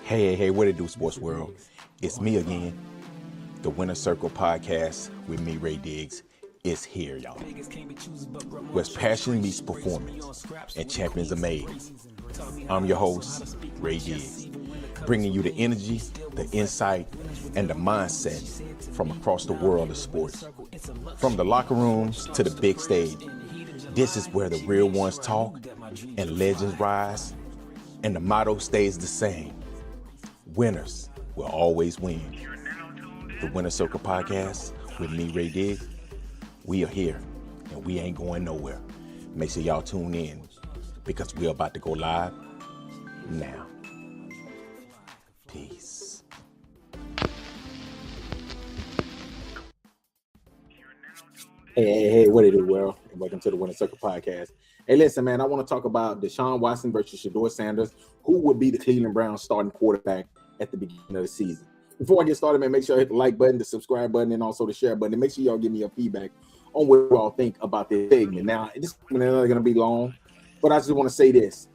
Hey, what it do, sports world? It's me again. The Winner Circle podcast with me, Ray Diggs, is here, y'all. Where passion meets performance and champions are made. I'm your host, Ray Diggs, bringing you the energy, the insight, and the mindset from across the world of sports. From the locker rooms to the big stage, this is where the real ones talk and legends rise, and the motto stays the same. Winners will always win. The Winner Circle podcast with me, Ray Diggs. We are here and we ain't going nowhere. Make sure y'all tune in because we're about to go live now. Peace. Hey, what it do, world? And welcome to the Winner Circle podcast. Hey, listen, man, I want to talk about Deshaun Watson versus Sheduer Sanders. Who would be the Cleveland Browns starting quarterback at the beginning of the season? Before I get started, man, make sure I hit the like button, the subscribe button, and also the share button. And make sure y'all give me your feedback on what you all think about this segment. Now, this is not going to be long, but I just want to say this.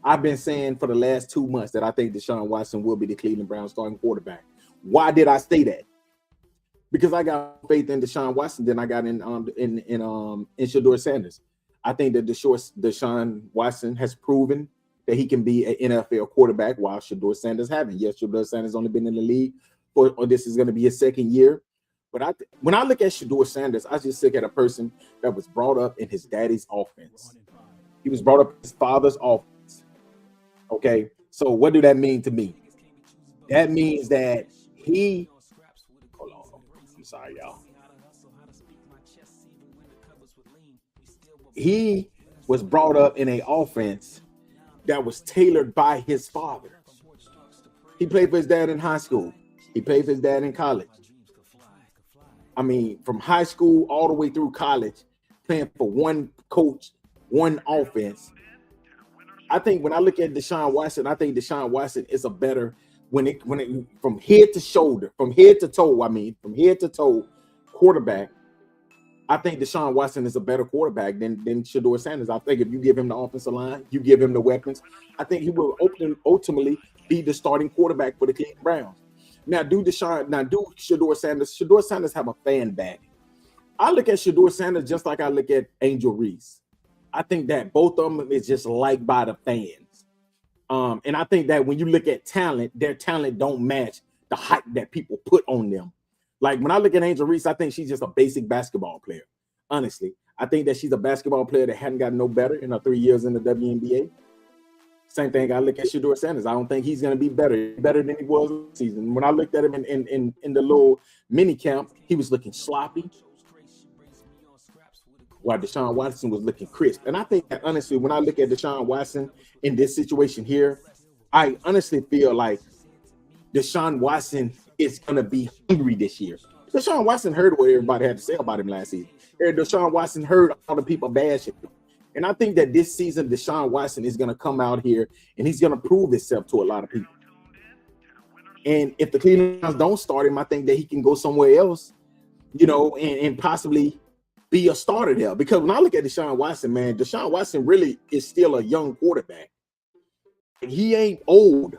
I've been saying for the last 2 months that I think Deshaun Watson will be the Cleveland Browns starting quarterback. Why did I say that? Because I got faith in Deshaun Watson than I got in Sheduer Sanders. I think that Deshaun Watson has proven that he can be an NFL quarterback while Sheduer Sanders haven't. Yes, Sheduer Sanders only been in the league or this is going to be his second year. But when I look at Sheduer Sanders, I just look at a person that was brought up in his daddy's offense. He was brought up in his father's offense. Okay, so what do that mean to me? That means that he. Hold on, I'm sorry, y'all. He was brought up in an offense that was tailored by his father. He played for his dad in high school. He played for his dad in college. I mean, from high school all the way through college, playing for one coach, one offense. I think when I look at Deshaun Watson, I think Deshaun Watson is a better when it from head to shoulder, from head to toe quarterback. I think Deshaun Watson is a better quarterback than Sheduer Sanders. I think if you give him the offensive line, you give him the weapons, I think he will ultimately be the starting quarterback for the Cleveland Browns. Now, do Sheduer Sanders have a fan base? I look at Sheduer Sanders just like I look at Angel Reese. I think that both of them is just liked by the fans. And I think that when you look at talent, their talent don't match the hype that people put on them. Like when I look at Angel Reese, I think she's just a basic basketball player. Honestly, I think that she's a basketball player that hadn't gotten no better in her 3 years in the WNBA. Same thing. I look at Sheduer Sanders. I don't think he's going to be better than he was last season. When I looked at him in the little mini camp, he was looking sloppy, while Deshaun Watson was looking crisp. And I think that honestly, when I look at Deshaun Watson in this situation here, I honestly feel like Deshaun Watson is going to be hungry this year. Deshaun Watson heard what everybody had to say about him last season. Deshaun Watson heard all the people bash him. And I think that this season, Deshaun Watson is going to come out here and he's going to prove himself to a lot of people. And if the Cleveland Browns don't start him, I think that he can go somewhere else, and possibly be a starter there. Because when I look at Deshaun Watson, man, Deshaun Watson really is still a young quarterback. And he ain't old.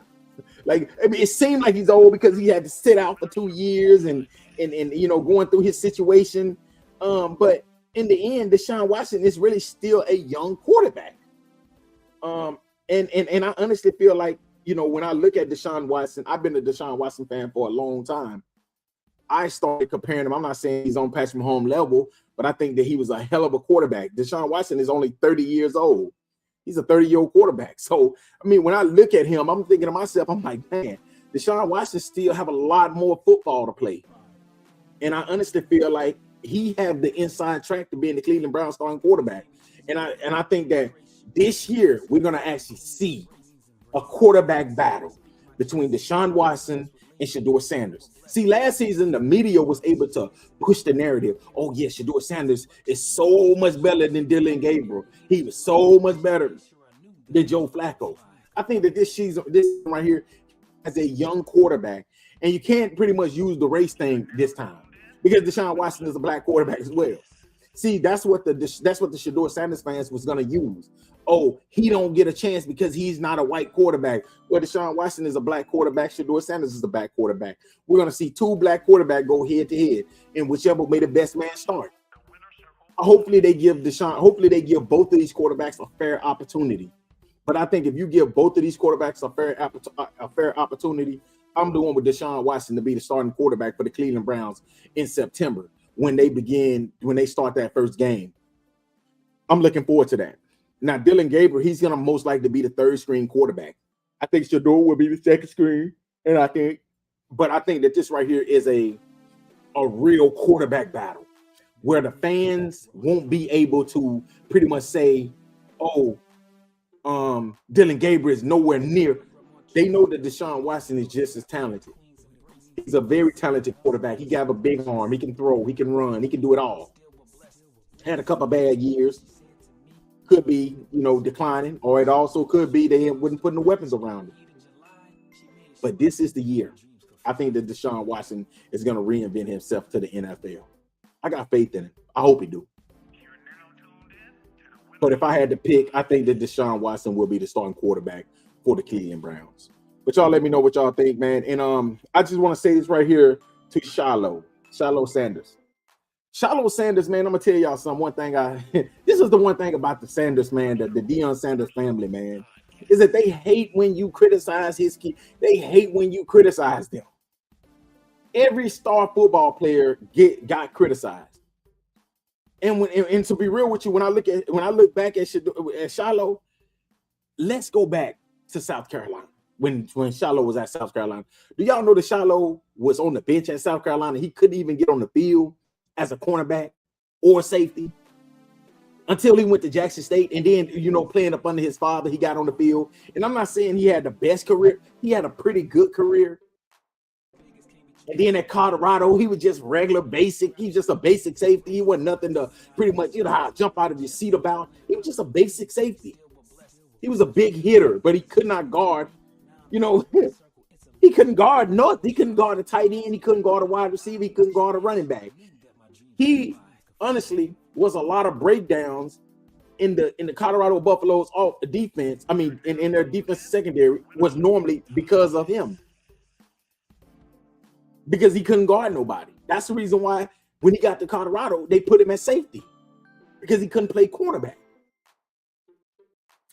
It seemed like he's old because he had to sit out for 2 years and going through his situation. But in the end, Deshaun Watson is really still a young quarterback. And I honestly feel like, when I look at Deshaun Watson, I've been a Deshaun Watson fan for a long time. I started comparing him. I'm not saying he's on Patrick Mahomes level, but I think that he was a hell of a quarterback. Deshaun Watson is only 30 years old. He's a 30-year-old quarterback. So, I mean, when I look at him, I'm thinking to myself, I'm like, man, Deshaun Watson still have a lot more football to play. And I honestly feel like he have the inside track to being the Cleveland Browns starting quarterback. And I think that this year we're going to actually see a quarterback battle between Deshaun Watson and Sheduer Sanders. See, last season, the media was able to push the narrative. Oh, yeah, Sheduer Sanders is so much better than Dylan Gabriel. He was so much better than Joe Flacco. I think that this season right here, as a young quarterback, and you can't pretty much use the race thing this time because Deshaun Watson is a black quarterback as well. See, that's what the Sheduer Sanders fans was going to use. oh, he don't get a chance because he's not a white quarterback. Well, Deshaun Watson is a black quarterback. Sheduer Sanders is a black quarterback. We're going to see two black quarterbacks go head to head, and whichever may the best man start. Hopefully they give both of these quarterbacks a fair opportunity. But I think if you give both of these quarterbacks a fair opportunity, I'm the one with Deshaun Watson to be the starting quarterback for the Cleveland Browns in September when they start that first game. I'm looking forward to that. Now, Dylan Gabriel, he's going to most likely be the third string quarterback. I think Sheduer will be the second string, but I think that this right here is a real quarterback battle where the fans won't be able to pretty much say, oh, Dylan Gabriel is nowhere near. They know that Deshaun Watson is just as talented. He's a very talented quarterback. He got a big arm. He can throw. He can run. He can do it all. Had a couple of bad years. Could be, declining, or it also could be they wouldn't put the weapons around him. But this is the year. I think that Deshaun Watson is going to reinvent himself to the NFL. I got faith in him. I hope he do. But if I had to pick, I think that Deshaun Watson will be the starting quarterback for the Cleveland Browns. But y'all let me know what y'all think, man. And I just want to say this right here to Shiloh Sanders. Shiloh Sanders, man, I'm gonna tell y'all something. One thing this is the one thing about the Sanders, man, the Deion Sanders family, man, is that they hate when you criticize his kid. They hate when you criticize them. Every star football player got criticized. And to be real with you, when I look back at Shiloh, let's go back to South Carolina when Shiloh was at South Carolina. Do y'all know that Shiloh was on the bench at South Carolina? He couldn't even get on the field as a cornerback or safety until he went to Jackson State, and then playing up under his father, he got on the field. And I'm not saying he had the best career; he had a pretty good career. And then at Colorado, he was just regular basic. He was just a basic safety. He wasn't nothing to pretty much how jump out of your seat about. He was just a basic safety. He was a big hitter, but he could not guard. He couldn't guard nothing. He couldn't guard a tight end. He couldn't guard a wide receiver. He couldn't guard a running back. He honestly was a lot of breakdowns in the Colorado Buffaloes off the defense. I mean, in their defense secondary was normally because of him. Because he couldn't guard nobody. That's the reason why when he got to Colorado, they put him at safety. Because he couldn't play cornerback.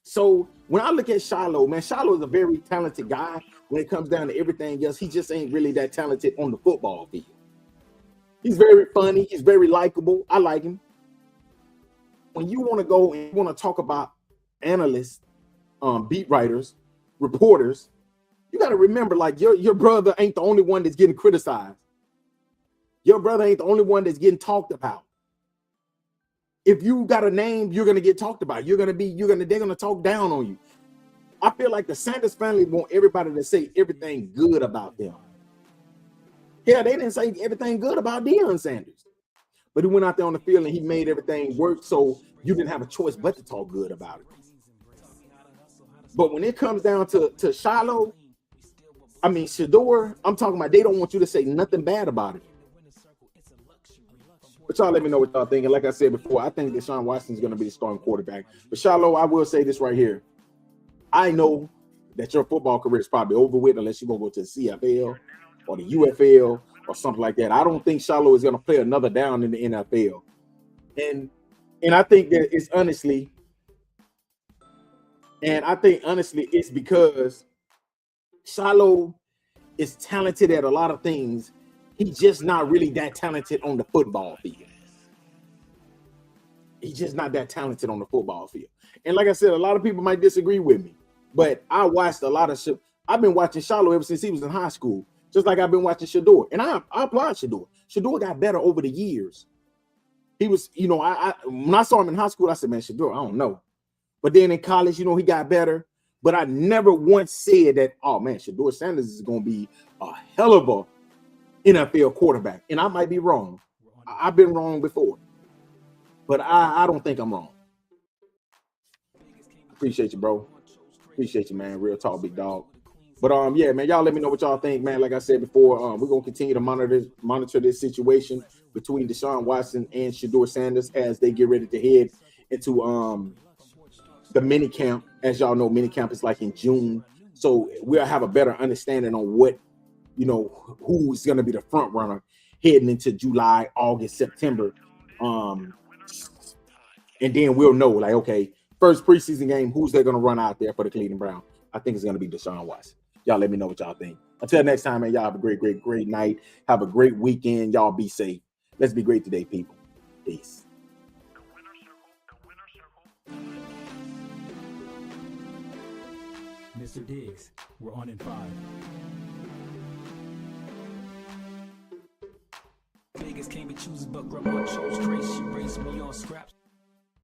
So when I look at Shiloh, man, Shiloh is a very talented guy. When it comes down to everything else, he just ain't really that talented on the football field. He's very funny. He's very likable. I like him. When you want to go and you want to talk about analysts, beat writers, reporters, you got to remember, like, your brother ain't the only one that's getting criticized. Your brother ain't the only one that's getting talked about. If you got a name, you're gonna get talked about. They're gonna talk down on you. I feel like the Sanders family want everybody to say everything good about them. Yeah, they didn't say everything good about Deion Sanders, but he went out there on the field and he made everything work, so you didn't have a choice but to talk good about it. But when it comes down to Shiloh, I mean Sheduer, I'm talking about they don't want you to say nothing bad about it. But y'all let me know what y'all think. And like I said before, I think Deshaun Watson is going to be the starting quarterback. But Shiloh, I will say this right here. I know that your football career is probably over with unless you're going to go to the CFL or the UFL or something like that. I don't think Shiloh is going to play another down in the NFL. And I think that it's honestly it's because Shiloh is talented at a lot of things. He's just not really that talented on the football field. He's just not that talented on the football field. And like I said, a lot of people might disagree with me, but I watched a lot of shit. I've been watching Shiloh ever since he was in high school, just like I've been watching Sheduer. And I applaud Sheduer. Sheduer got better over the years. He was, when I saw him in high school, I said, man, Sheduer, I don't know. But then in college, he got better. But I never once said that, oh man, Sheduer Sanders is going to be a hell of a NFL quarterback. And I might be wrong. I've been wrong before. But I don't think I'm wrong. Appreciate you, bro. Appreciate you, man. Real talk, big dog. But yeah, man, y'all let me know what y'all think, man. Like I said before, we're gonna continue to monitor this situation between Deshaun Watson and Sheduer Sanders as they get ready to head into the mini camp. As y'all know, mini camp is like in June, so we'll have a better understanding on what, you know, who's going to be the front runner heading into July, August, September. And then we'll know, like, okay, first preseason game, who's they going to run out there for the Cleveland Browns? I think it's going to be Deshaun Watson. Y'all let me know what y'all think. Until next time, man, y'all have a great night. Have a great weekend. Y'all be safe. Let's be great today, people. Peace. Mr. Diggs, we're on in 5. Vegas can't be choosers, but grandma chose grace. She raised me on scraps.